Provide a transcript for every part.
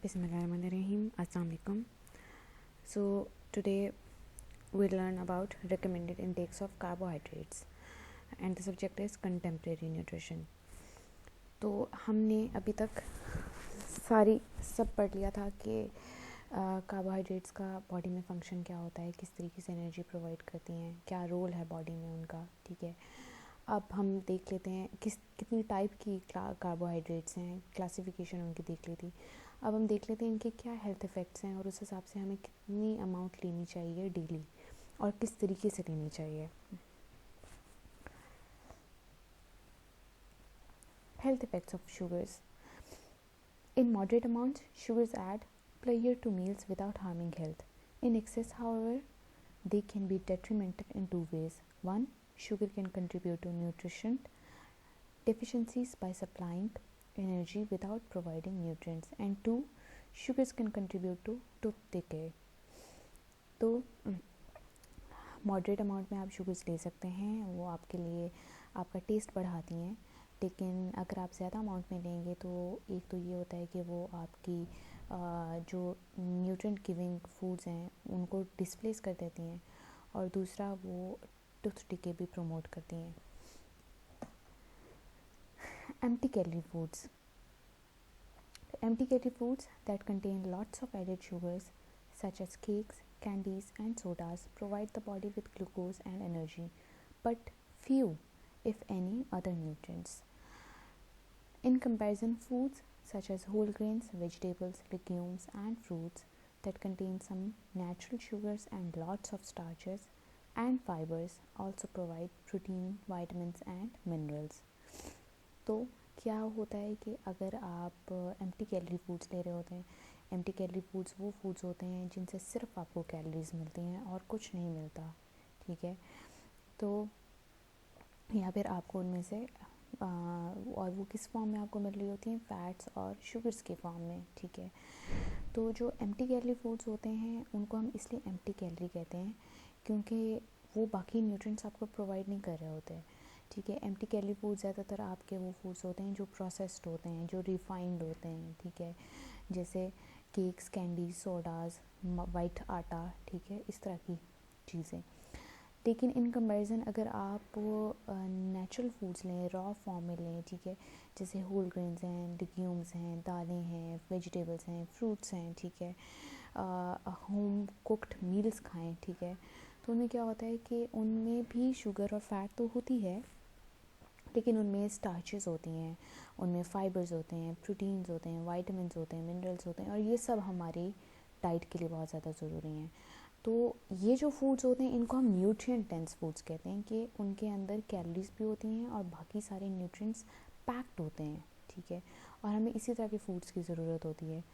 Bismillahirrahmanirrahim. Assalamu alaikum. So today we'll learn about recommended intakes of carbohydrates and the subject is contemporary nutrition. तो हमने अभी तक सब पढ़ लिया था कि कार्बोहाइड्रेट्स का बॉडी में फंक्शन क्या होता है, किस तरीके से एनर्जी प्रोवाइड करती हैं, क्या रोल है बॉडी में उनका. ठीक है, अब हम देख लेते हैं कितनी टाइप की कार्बोहाइड्रेट्स हैं, क्लासिफिकेशन उनकी देख ली थी. अब हम देख लेते हैं इनके क्या हेल्थ इफ़ेक्ट्स हैं और उस हिसाब से हमें कितनी अमाउंट लेनी चाहिए डेली और किस तरीके से लेनी चाहिए. Health effects of sugars. In moderate amounts, sugars add pleasure to meals without harming health. In excess, however, they can be detrimental in two ways. One, sugar can contribute to nutrition deficiencies by supplying energy without providing nutrients. And two, sugars can contribute to tooth decay. तो moderate amount में आप sugars ले सकते हैं, वो आपके लिए आपका टेस्ट बढ़ाती हैं. लेकिन अगर आप ज़्यादा अमाउंट में लेंगे तो एक तो ये होता है कि वो आपकी जो न्यूट्रिएंट गिविंग फूड्स हैं उनको डिस्प्लेस कर देती हैं और दूसरा वो टूथ डिके भी प्रमोट करती हैं. Empty calorie foods. Empty calorie foods that contain lots of added sugars such as cakes, candies and sodas provide the body with glucose and energy, but few, if any, other nutrients. In comparison, foods such as whole grains, vegetables, legumes and fruits that contain some natural sugars and lots of starches and fibers also provide protein, vitamins and minerals. तो क्या होता है कि अगर आप empty calorie foods ले रहे होते हैं, एम्प्टी कैलोरी फूड्स वो फूड्स होते हैं जिनसे सिर्फ आपको कैलोरीज मिलती हैं और कुछ नहीं मिलता. ठीक है, तो या फिर आपको उनमें से और वो किस फॉर्म में आपको मिल रही होती हैं, फैट्स और शुगर्स के फॉर्म में. ठीक है, तो जो एम्प्टी कैलोरी फूड्स होते हैं उनको हम इसलिए एम्प्टी कैलोरी कहते हैं क्योंकि वो बाकी न्यूट्रिएंट्स आपको प्रोवाइड नहीं कर रहे होते. ठीक है, एम्प्टी कैलोरी फूड ज़्यादातर आपके वो फूड्स होते हैं जो प्रोसेस्ड होते हैं, जो रिफाइंड होते हैं. ठीक है, जैसे केक्स, कैंडी, सोडाज, वाइट आटा. ठीक है, इस तरह की चीज़ें. लेकिन इन कंपैरिजन अगर आप नेचुरल फूड्स लें, रॉ फॉर्म में लें, ठीक है, जैसे होल ग्रेन्स हैं, लेग्यूम्स हैं, दालें हैं, वेजिटेबल्स हैं, फ्रूट्स हैं, ठीक है, होम कुक्ड मील्स खाएं. ठीक है, तो उनमें क्या होता है कि उनमें भी शुगर और फैट तो होती है लेकिन उनमें स्टार्चेस होती हैं, उनमें फाइबर्स होते हैं, प्रोटीन्स होते हैं, वाइटामिन्स होते हैं, मिनरल्स होते हैं और ये सब हमारी डाइट के लिए बहुत ज़्यादा ज़रूरी हैं. तो ये जो फूड्स होते हैं इनको हम न्यूट्रिएंट डेंस फूड्स कहते हैं कि उनके अंदर कैलोरीज भी होती हैं और बाकी सारे न्यूट्रिएंट्स पैक्ड होते हैं. ठीक है, और हमें इसी तरह के फूड्स की ज़रूरत होती है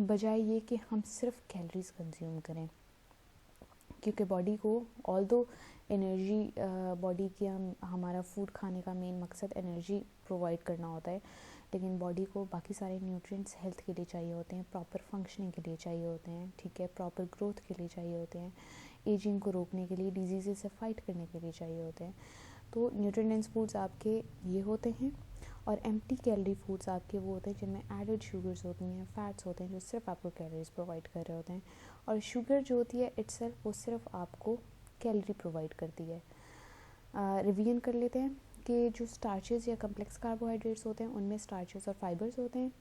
बजाय ये कि हम सिर्फ कैलोरीज कंज्यूम करें. क्योंकि बॉडी को ऑल्दो एनर्जी बॉडी की हमारा फूड खाने का मेन मकसद एनर्जी प्रोवाइड करना होता है, लेकिन बॉडी को बाकी सारे न्यूट्रिएंट्स हेल्थ के लिए चाहिए होते हैं, प्रॉपर फंक्शनिंग के लिए चाहिए होते हैं. ठीक है, प्रॉपर ग्रोथ के लिए चाहिए होते हैं, एजिंग को रोकने के लिए, डिजीज़ से फाइट करने के लिए चाहिए होते हैं. तो न्यूट्रिएंट डेंस फूड्स आपके ये होते हैं और एम्प्टी कैलोरी फूड्स आपके वो होते हैं जिनमें एडेड शुगर्स होती हैं, फैट्स होते हैं जो सिर्फ आपको कैलोरीज प्रोवाइड कर रहे होते हैं. और शुगर जो होती है इटसेल्फ वो सिर्फ आपको कैलोरी प्रोवाइड करती है. रिवीजन कर लेते हैं कि जो स्टार्चेस या कम्प्लेक्स कार्बोहाइड्रेट्स होते हैं उनमें स्टार्चेस और फाइबर्स होते हैं.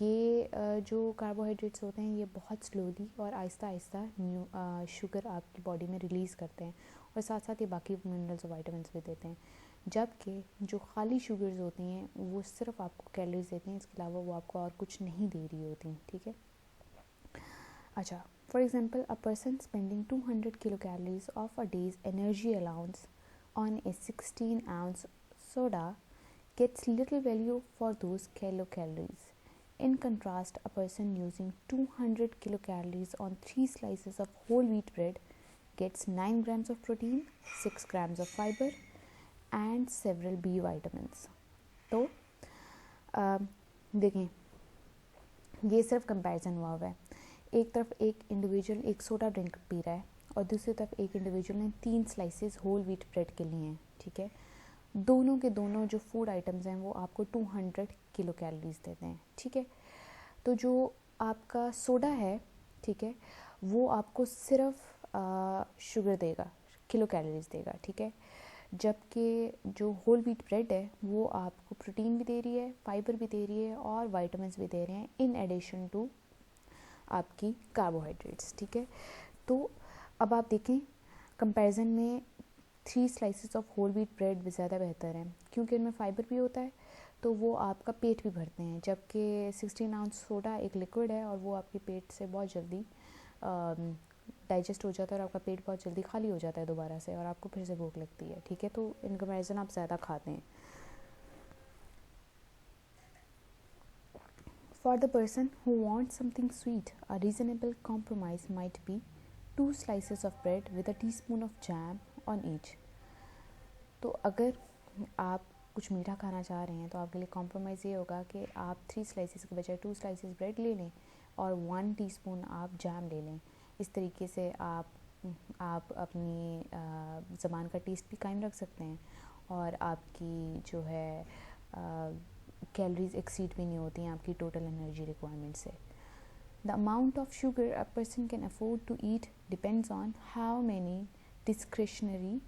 ये जो कार्बोहाइड्रेट्स होते हैं ये बहुत स्लोली और आहिस्ता आहिस्ता शुगर आपकी बॉडी में रिलीज़ करते हैं और साथ साथ ये बाकी मिनरल्स और वाइटामिन्स भी देते हैं. जबकि जो खाली शुगर्स होती हैं वो सिर्फ आपको कैलोरीज देती हैं, इसके अलावा वो आपको और कुछ नहीं दे रही होती. ठीक है, अच्छा, for example, a person spending 200 kilocalories of a day's energy allowance on a 16-ounce soda gets little value for those kilocalories. In contrast, a person using 200 kilocalories on 3 slices of whole wheat bread gets 9 grams of protein, 6 grams of fiber and several B vitamins. तो देखें, ये सिर्फ comparison हुआ है. एक तरफ एक individual एक सोडा ड्रिंक पी रहा है और दूसरी तरफ एक इंडिविजुअल ने 3 स्लाइसेस होल व्हीट ब्रेड के लिए हैं. ठीक है, दोनों के दोनों जो फूड आइटम्स हैं वो आपको 200 किलो कैलोरीज देते हैं. ठीक है, तो जो आपका सोडा है, ठीक है, वो आपको सिर्फ शुगर देगा, किलो कैलोरीज देगा, ठीक है, जबकि जो होल व्हीट ब्रेड है वो आपको प्रोटीन भी दे रही है, फाइबर भी दे रही है और विटामिन्स भी दे रहे हैं इन एडिशन टू आपकी कार्बोहाइड्रेट्स, ठीक है। तो अब आप देखें कंपैरिजन में 3 slices of whole wheat bread ज़्यादा बेहतर है, क्योंकि इनमें फ़ाइबर भी होता है, तो वो आपका पेट भी भरते हैं, जबकि 16 आउंस सोडा एक लिक्विड है और वो आपके पेट से बहुत जल्दी डाइजेस्ट हो जाता है और आपका पेट बहुत जल्दी खाली हो जाता है दोबारा से और आपको फिर से भूख लगती है, ठीक है। तो इन कंपैरिजन आप ज़्यादा खाते हैं। For the person who wants something sweet, a reasonable compromise might be 2 slices of bread with a teaspoon of jam on each. तो अगर आप कुछ मीठा खाना चाह रहे हैं तो आपके लिए कॉम्प्रोमाइज़ ये होगा कि आप 3 स्लाइसेस के बजाय 2 स्लाइसेस ब्रेड ले लें और 1 टीस्पून आप जैम ले लें। इस तरीके से आप अपनी ज़बान का टेस्ट भी कायम रख सकते हैं और आपकी जो है कैलोरीज एक्सीड भी नहीं होती हैं आपकी टोटल एनर्जी रिक्वायरमेंट से। The amount of sugar a person can afford to eat depends on how many discretionary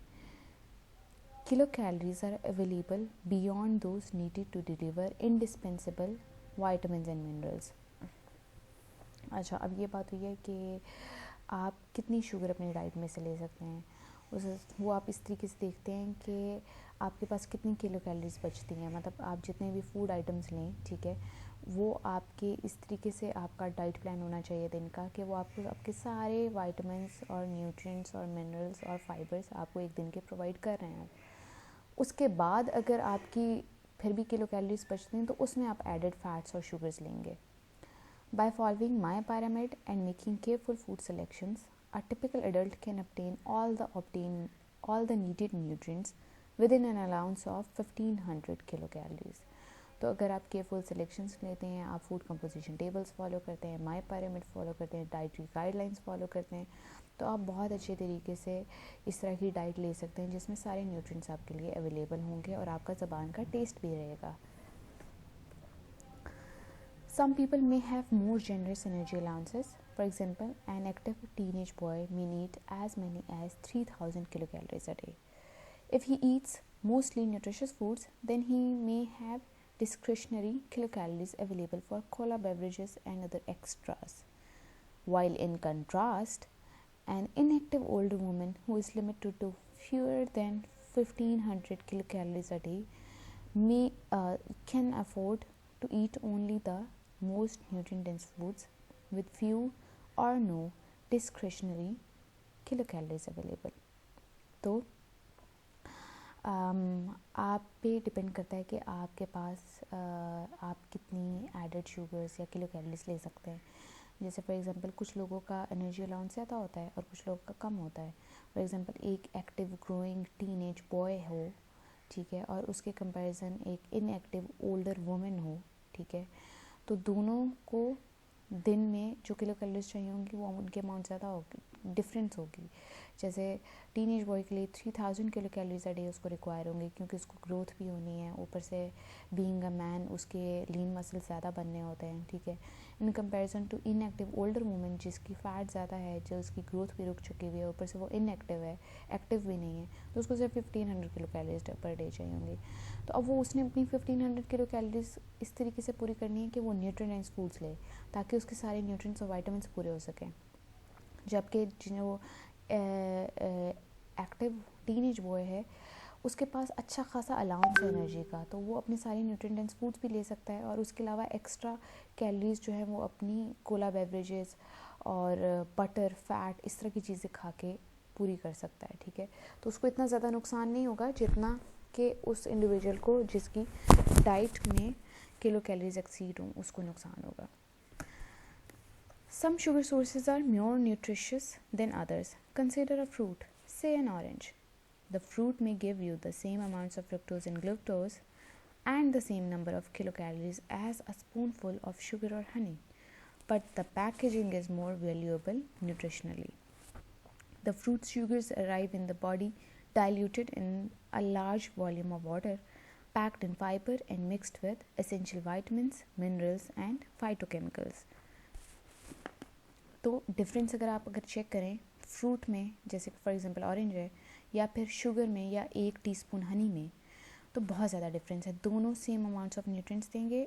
kilocalories are available beyond those needed to deliver indispensable vitamins and minerals. अच्छा, अब ये बात हुई है कि आप कितनी शुगर अपनी डाइट में से ले सकते हैं, वो आप इस तरीके से देखते हैं कि आपके पास कितनी किलो कैलोरीज बचती हैं, मतलब आप जितने भी फूड आइटम्स लें, ठीक है, वो आपके इस तरीके से आपका डाइट प्लान होना चाहिए दिन का कि वो आपको आपके सारे वाइटामिन्स और न्यूट्रिएंट्स और मिनरल्स और फाइबर्स आपको एक दिन के प्रोवाइड कर रहे हैं। उसके बाद अगर आपकी फिर भी किलो कैलोरीज बचती हैं तो उसमें आप एडेड फैट्स और शुगर्स लेंगे। By following my pyramid and making careful food selections, a typical adult can obtain all the needed nutrients within an allowance of 1500 kilocalories. तो अगर आप केयरफुल सिलेक्शंस लेते हैं, आप फूड कंपोजिशन टेबल्स फॉलो करते हैं, माई pyramid फॉलो करते हैं, डाइटरी गाइडलाइंस फॉलो करते हैं, तो आप बहुत अच्छे तरीके से इस तरह की डाइट ले सकते हैं जिसमें सारे न्यूट्रिएंट्स आपके लिए अवेलेबल होंगे और आपका ज़बान का टेस्ट भी रहेगा। Some people may have more generous energy allowances. For example, an active teenage boy may need as many as 3000 kilocalories a day. If he eats mostly nutritious foods, then he may have discretionary kilocalories available for cola beverages and other extras. While in contrast, an inactive older woman who is limited to fewer than 1500 kilocalories a day can afford to eat only the most nutrient dense foods with few or no discretionary kilocalories available. तो आप पे depend करता है कि आपके पास आप कितनी added sugars या किलो कैलोरीज ले सकते हैं। जैसे फॉर एग्जांपल कुछ लोगों का एनर्जी अलाउंस ज़्यादा होता है और कुछ लोगों का कम होता है। फॉर एग्जांपल एक एक्टिव ग्रोइंग टीनेज बॉय हो, ठीक है, और उसके कंपैरिजन एक इनएक्टिव ओल्डर वुमेन हो, ठीक है, तो दोनों को दिन में जो किलो कैलोरीज चाहिए होंगी वो उनके अमाउंट ज़्यादा होगी, डिफरेंस होगी। जैसे टीनेज बॉय के लिए 3000 किलो कैलोरीज अ डे उसको रिक्वायर होंगे क्योंकि उसको ग्रोथ भी होनी है, ऊपर से बीइंग अ मैन उसके लीन मसल ज़्यादा बनने होते हैं, ठीक है, in comparison to inactive older women जिसकी फ़ैट ज़्यादा है, जो उसकी ग्रोथ भी रुक चुकी हुई है, ऊपर से वो इनएक्टिव है, एक्टिव भी नहीं है, तो उसको सिर्फ 1500 किलो कैलोरीज पर डे चाहिए होंगी। तो अब वो उसने अपनी 1500 किलो कैलोरीज इस तरीके से पूरी करनी है कि वो न्यूट्रिएंट्स फूड्स ले ताकि उसके सारे न्यूट्रिएंट्स और विटामिन्स पूरे हो सकें। जबकि जो एक्टिव टीनेज बॉय है उसके पास अच्छा खासा अलाउंस है एनर्जी का, तो वो अपने सारे न्यूट्रिएंट्स फूड्स भी ले सकता है और उसके अलावा एक्स्ट्रा कैलोरीज जो है वो अपनी कोला बेवरेजेस और बटर फैट इस तरह की चीज़ें खा के पूरी कर सकता है, ठीक है। तो उसको इतना ज़्यादा नुकसान नहीं होगा जितना कि उस इंडिविजुअल को जिसकी डाइट में किलो कैलोरीज एक्सीड हों उसको नुकसान होगा। Some sugar sources are more nutritious than others. Consider a fruit, say an orange. The fruit may give you the same amounts of fructose and glucose and the same number of kilocalories as a spoonful of sugar or honey, but the packaging is more valuable nutritionally. The fruit's sugars arrive in the body diluted in a large volume of water, packed in fiber and mixed with essential vitamins, minerals and phytochemicals. तो difference अगर check करें fruit में, जैसे for example orange है, या फिर sugar में या 1 टीस्पून हनी में, तो बहुत ज़्यादा डिफरेंस है. दोनों सेम अमाउंट्स ऑफ न्यूट्रिएंट्स देंगे,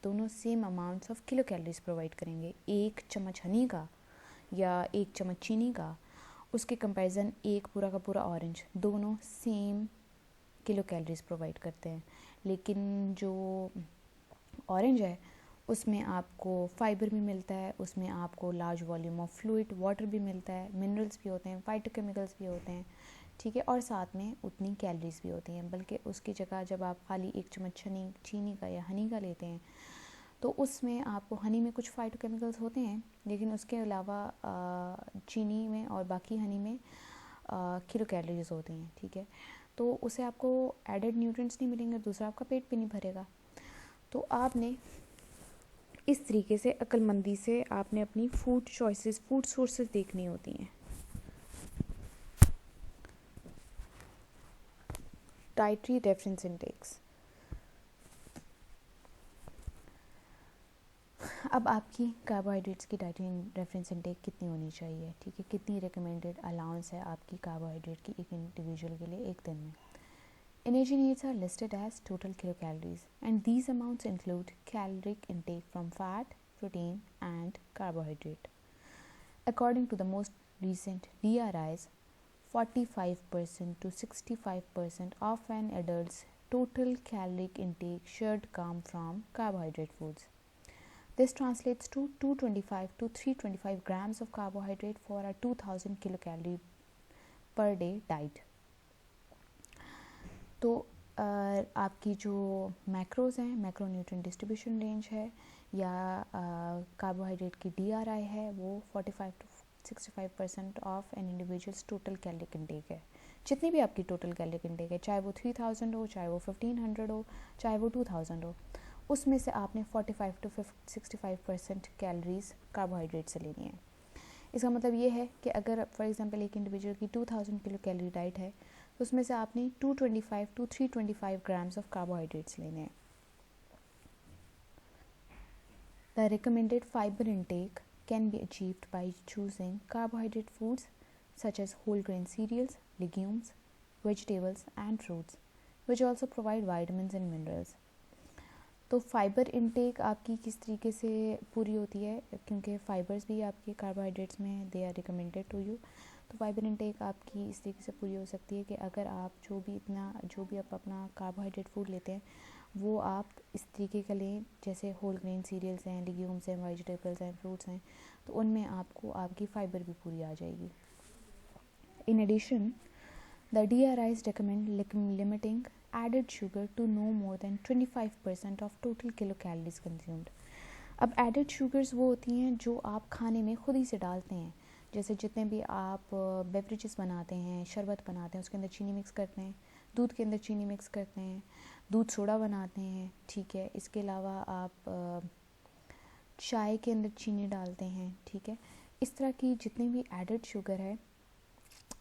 दोनों same amounts of kilo calories provide करेंगे. 1 चम्मच हनी का या 1 चम्मच चीनी का, उसके कंपैरिजन एक पूरा का पूरा ऑरेंज, दोनों सेम किलो कैलोरीज प्रोवाइड करते हैं. लेकिन जो ऑरेंज है उसमें आपको फाइबर भी मिलता है, उसमें आपको large volume of fluid water भी मिलता है, मिनरल्स भी होते हैं, फाइटोकेमिकल्स भी होते हैं, ठीक है, और साथ में उतनी कैलोरीज भी होती हैं. बल्कि उसकी जगह जब आप खाली 1 चम्मच चीनी का या हनी का लेते हैं तो उसमें आपको हनी में कुछ फाइटोकेमिकल्स होते हैं, लेकिन उसके अलावा चीनी में और बाकी हनी में किलो कैलोरीज होती हैं, ठीक है. तो उससे आपको एडेड न्यूट्रिएंट्स नहीं मिलेंगे, दूसरा आपका पेट भी नहीं भरेगा. तो आपने इस तरीके से अक्लमंदी से आपने अपनी फूड चॉइसेस, फूड सोर्सेज देखनी होती हैं. Dietary reference Intex. अब आपकी कार्बोहाइड्रेट्स की डाइटरी रेफरेंस इंटेक कितनी होनी चाहिए, ठीक है, कितनी रिकमेंडेड अलाउंस है आपकी कार्बोहाइड्रेट की एक इंडिविजुअल के लिए एक दिन में. Energy needs are listed as total kilocalories, and these amounts include caloric intake from fat, protein, and carbohydrate. According to the most recent DRIs, 45% to 65% of an adult's total caloric intake should come from carbohydrate foods. This translates to 225 to 325 grams of carbohydrate for a 2000 kilocalorie per day diet. तो आपकी जो macros हैं, macro nutrient distribution range है, या carbohydrate की DRI है, वो 45 to 65% of an individual's total caloric intake है. जितनी भी आपकी टोटल कैलोरिक इंटेक है, चाहे वो 3000 हो, चाहे वो 1500 हो, चाहे वो 2000 हो, उसमें से आपने 45 to 65% कैलोरीज कार्बोहाइड्रेट से लेनी है. इसका मतलब ये है कि अगर फॉर एग्जांपल एक इंडिविजुअल की 2000 किलो कैलोरी डाइट है, तो उसमें से आपने 225 to 325 ग्राम्स ऑफ कार्बोहाइड्रेट्स लेने हैं. The recommended fibre intake can be achieved by choosing carbohydrate foods such as whole grain cereals, legumes, vegetables and fruits, which also provide vitamins and minerals. तो fibre intake आपकी किस तरीके से पूरी होती है, क्योंकि फाइबर्स भी आपके कार्बोहाइड्रेट्स में they are recommended to you. तो फाइबर इनटेक आपकी इस तरीके से पूरी हो सकती है कि अगर आप जो भी आप अपना कार्बोहाइड्रेट फूड लेते हैं वो आप इस तरीके का लें, जैसे होल ग्रेन सीरियल्स हैं, लेग्यूम्स हैं, वेजिटेबल्स हैं, फ्रूट्स हैं, तो उनमें आपको आपकी फाइबर भी पूरी आ जाएगी. In addition, the DRIs recommend limiting added sugar to no more than 25% of total kilocalories consumed. अब एडेड शुगर्स वो होती हैं जो आप खाने में खुद ही से डालते हैं, जैसे जितने भी आप बेवरेजेस बनाते हैं, शरबत बनाते हैं, उसके अंदर चीनी मिक्स करते हैं, दूध के अंदर चीनी मिक्स करते हैं, दूध सोडा बनाते हैं, ठीक है. इसके अलावा आप चाय के अंदर चीनी डालते हैं, ठीक है. इस तरह की जितनी भी एडेड शुगर है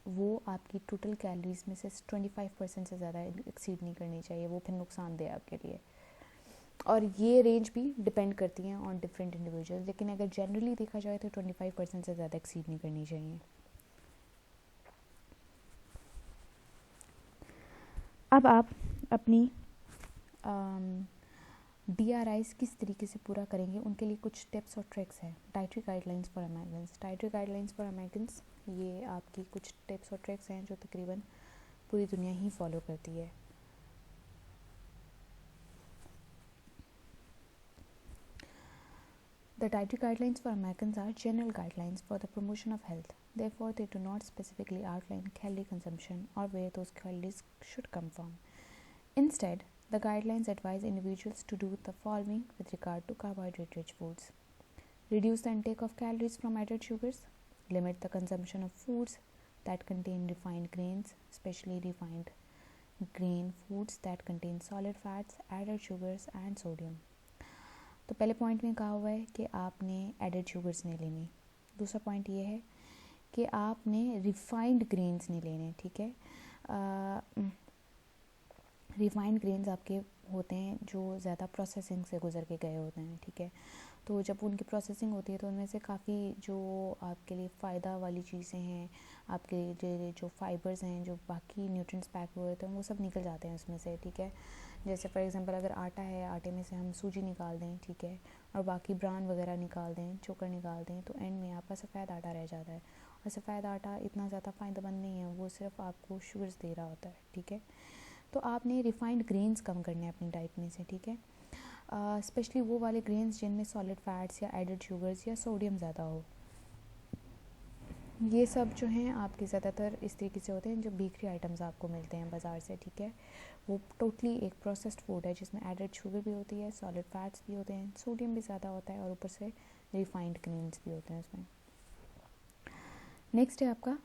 वो आपकी टोटल कैलोरीज में से 25% से ज़्यादा एक्सीड नहीं करनी चाहिए, वो फिर नुकसानदेह आपके लिए. और ये रेंज भी डिपेंड करती हैं ऑन डिफरेंट इंडिविजुअल्स, लेकिन अगर जनरली देखा जाए तो 25% से ज़्यादा एक्सीड नहीं करनी चाहिए. अब आप अपनी DRIs किस तरीके से पूरा करेंगे, उनके लिए कुछ टिप्स और ट्रिक्स हैं. Dietary guidelines for Americans. Dietary guidelines for Americans, ये आपकी कुछ टिप्स और ट्रिक्स हैं जो तकरीबन पूरी दुनिया ही फॉलो करती है. The dietary guidelines for Americans are general guidelines for the promotion of health. Therefore, they do not specifically outline calorie consumption or where those calories should come from. Instead, the guidelines advise individuals to do the following with regard to carbohydrate-rich foods: reduce the intake of calories from added sugars, limit the consumption of foods that contain refined grains, especially refined grain foods that contain solid fats, added sugars and sodium. तो पहले point में कहा हुआ है कि आपने added sugars नहीं लेनी. दूसरा पॉइंट ये है कि आपने रिफाइंड ग्रेन्स नहीं लेने, ठीक है. रिफाइंड ग्रेन्स आपके होते हैं जो ज़्यादा प्रोसेसिंग से गुजर के गए होते हैं, ठीक है। तो जब उनकी प्रोसेसिंग होती है तो उनमें से काफ़ी जो आपके लिए फ़ायदा वाली चीज़ें हैं, आपके जो फाइबर्स हैं, जो बाकी न्यूट्रिएंट्स पैक हुए होते हैं, वो सब निकल जाते हैं उसमें से, ठीक है। जैसे फॉर एग्जांपल अगर आटा है, आटे में से हम सूजी निकाल दें, ठीक है, और बाकी ब्रान वगैरह निकाल दें, चोकर निकाल दें, तो एंड में आपका सफ़ेद आटा रह जाता है। और सफ़ेद आटा इतना ज़्यादा फ़ायदेमंद नहीं है, वो सिर्फ आपको शुगर्स दे रहा होता है, ठीक है। तो आपने रिफाइंड ग्रेन्स कम करने हैं अपनी डाइट में से, ठीक है। स्पेशली वो वाले ग्रेन्स जिनमें सॉलिड फैट्स या एडेड शुगर्स या सोडियम ज़्यादा हो। ये सब जो हैं आपके ज़्यादातर इस तरीके से होते हैं जो बेकरी आइटम्स आपको मिलते हैं बाज़ार से, ठीक है। वो टोटली एक प्रोसेस्ड फूड है जिसमें एडेड शुगर भी होती है, सॉलिड फैट्स भी होते हैं, सोडियम भी ज़्यादा होता है और ऊपर से रिफाइंड ग्रेन्स भी होते हैं उसमें। नेक्स्ट है आपका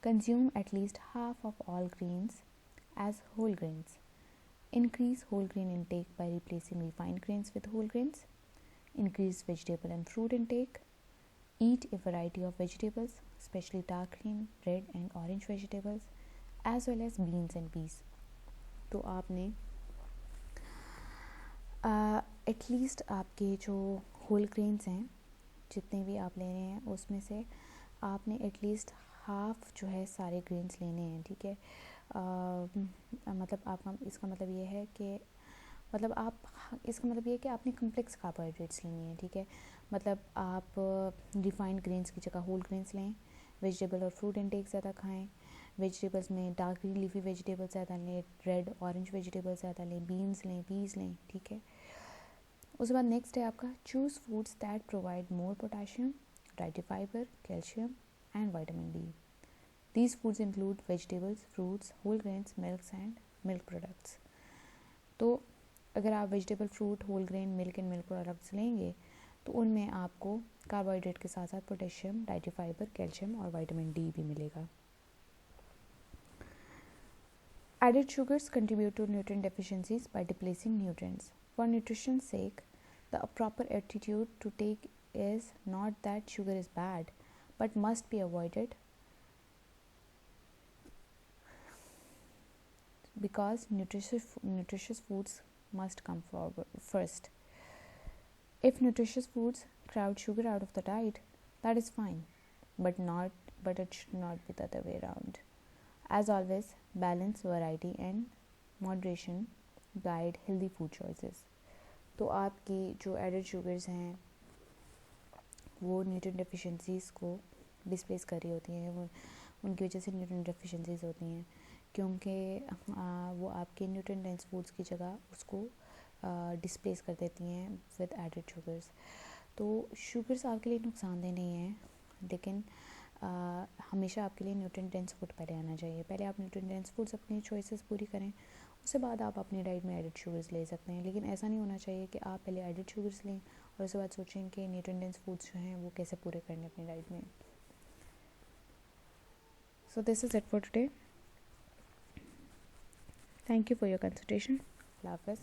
consume at least half of all grains as whole grains. Increase whole grain intake by replacing refined grains with whole grains. Increase vegetable and fruit intake. Eat a variety of vegetables, especially dark green, red and orange vegetables, as well as beans and peas. तो आपने at least आपके जो whole grains हैं जितने भी आप ले रहे हैं उसमें से आपने एटलीस्ट हाफ जो है सारे ग्रेन्स लेने हैं, ठीक है। मतलब आपका इसका मतलब ये है कि इसका मतलब ये है कि आपने कम्प्लेक्स कार्बोहाइड्रेट्स लेनी है, ठीक है। मतलब आप रिफाइंड ग्रेन्स की जगह होल ग्रेन्स लें, वेजिटेबल और फ्रूट इंटेक ज़्यादा खाएं, वेजिटेबल्स में डार्क ग्रीन लीफी वेजिटेबल्स ज़्यादा लें, रेड ऑरेंज वेजिटेबल्स ज़्यादा लें, बीन्स लें, पीस लें, ठीक है। उसके बाद नेक्स्ट है आपका choose foods that provide more potassium, dietary fibre, calcium and vitamin D. These foods include vegetables, fruits, whole grains, milks and milk products. तो अगर आप vegetable, fruit, whole grain, milk and milk products लेंगे तो उनमें आपको carbohydrate के साथ साथ पोटेशियम, डाइटरी फाइबर, कैल्शियम और विटामिन डी भी मिलेगा। Added sugars contribute to nutrient deficiencies by depleting nutrients. For nutrition's sake, the proper attitude to take is not that sugar is bad, but must be avoided because nutritious foods must come forward first. If nutritious foods crowd sugar out of the diet, that is fine, but it should not be the other way around. As always, balance, variety and moderation guide healthy food choices. तो आपकी जो added sugars हैं वो nutrient deficiencies को displace कर रही होती हैं, वो उनकी वजह से न्यूट्रिएंट डेफिशिएंसीज़ होती हैं क्योंकि वो आपके न्यूट्रिएंट डेंस फूड्स की जगह उसको डिस्प्लेस कर देती हैं विद एडेड शुगर्स। तो शुगर्स आपके लिए नुकसानदेह नहीं है, लेकिन हमेशा आपके लिए न्यूट्रिएंट डेंस फूड पहले आना चाहिए। पहले आप न्यूट्रिएंट डेंस फूड्स अपनी चॉइसेस पूरी करें, उसके बाद आप अपनी डाइट में एडेड शुगर्स ले सकते हैं। लेकिन ऐसा नहीं होना चाहिए कि आप पहले एडेड शुगर्स लें और उसके बाद सोचें कि न्यूट्रिएंट डेंस फूड्स जो हैं वो कैसे पूरे करने अपनी डाइट में। So this is it for today. Thank you for your consideration. Allah Hafiz.